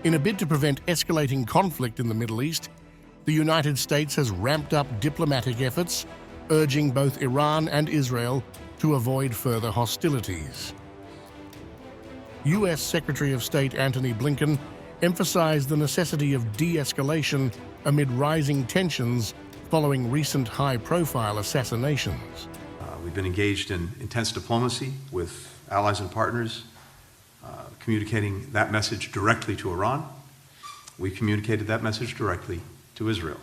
In a bid to prevent escalating conflict in the Middle East, the United States has ramped up diplomatic efforts, urging both Iran and Israel to avoid further hostilities. U.S. Secretary of State Antony Blinken emphasized the necessity of de-escalation amid rising tensions following recent high-profile assassinations. We've been engaged in intense diplomacy with allies and partners, communicating that message directly to Iran. We communicated that message directly to Israel.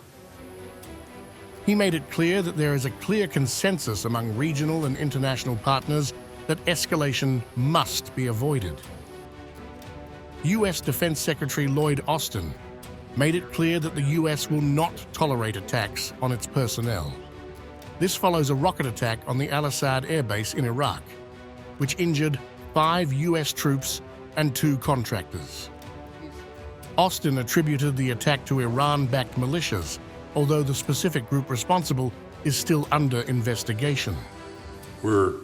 He made it clear that there is a clear consensus among regional and international partners that escalation must be avoided. U.S. Defense Secretary Lloyd made it clear that the U.S. will not tolerate attacks on its personnel. This follows a rocket attack on the al-Assad airbase in Iraq, which injured 5 U.S. troops and 2 contractors. Austin attributed the attack to Iran-backed militias, although the specific group responsible is still under investigation. We're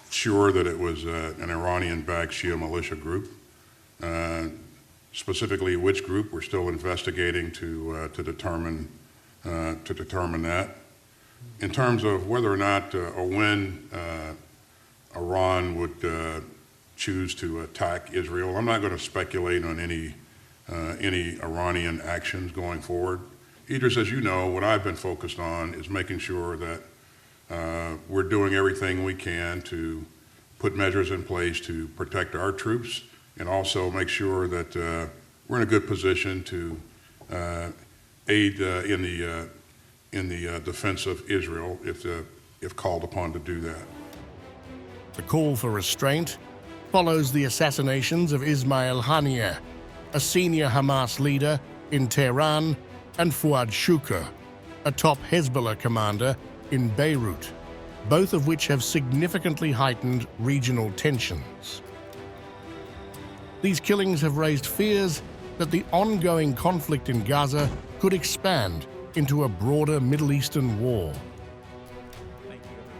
sure that it was an Iranian-backed Shia militia group. Specifically which group, we're still investigating to determine that. In terms of whether or not or when Iran would choose to attack Israel, I'm not going to speculate on any Iranian actions going forward. Idris, as you know, what I've been focused on is making sure that we're doing everything we can to put measures in place to protect our troops and also make sure that we're in a good position to aid in the defense of Israel if called upon to do that. The call for restraint follows the assassinations of Ismail Haniyeh, a senior Hamas leader in Tehran, and Fuad Shukr, a top Hezbollah commander in Beirut, both of which have significantly heightened regional tensions. These killings have raised fears that the ongoing conflict in Gaza could expand into a broader Middle Eastern war.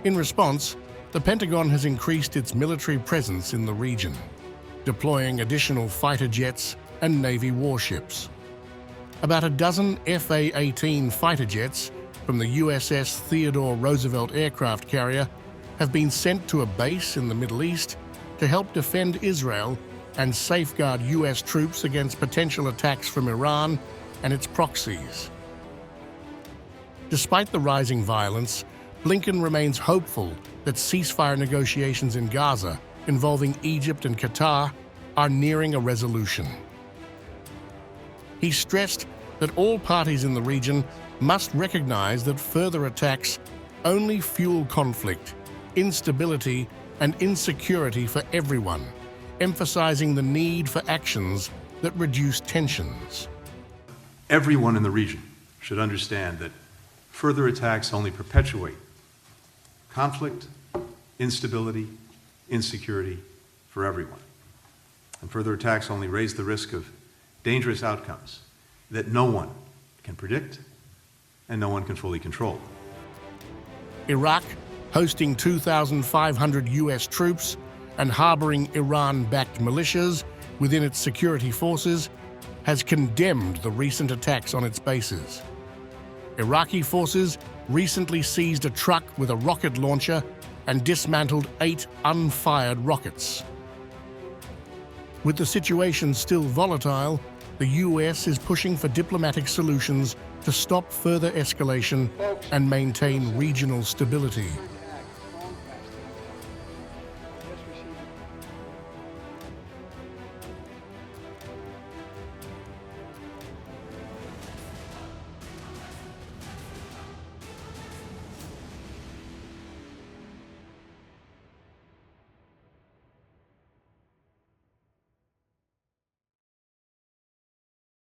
In response, the Pentagon has increased its military presence in the region, deploying additional fighter jets and Navy warships. About a dozen F/A-18 fighter jets from the USS Theodore Roosevelt aircraft carrier have been sent to a base in the Middle East to help defend Israel and safeguard U.S. troops against potential attacks from Iran and its proxies. Despite the rising violence, Blinken remains hopeful that ceasefire negotiations in Gaza involving Egypt and Qatar are nearing a resolution. He stressed that all parties in the region must recognize that further attacks only fuel conflict, instability, and insecurity for everyone, emphasizing the need for actions that reduce tensions. Everyone in the region should understand that further attacks only perpetuate conflict, instability, insecurity for everyone. And further attacks only raise the risk of dangerous outcomes that no one can predict and no one can fully control. Iraq, hosting 2,500 U.S. troops and harboring Iran-backed militias within its security forces, has condemned the recent attacks on its bases. Iraqi forces recently seized a truck with a rocket launcher and dismantled 8 unfired rockets. With the situation still volatile, the U.S. is pushing for diplomatic solutions to stop further escalation and maintain regional stability.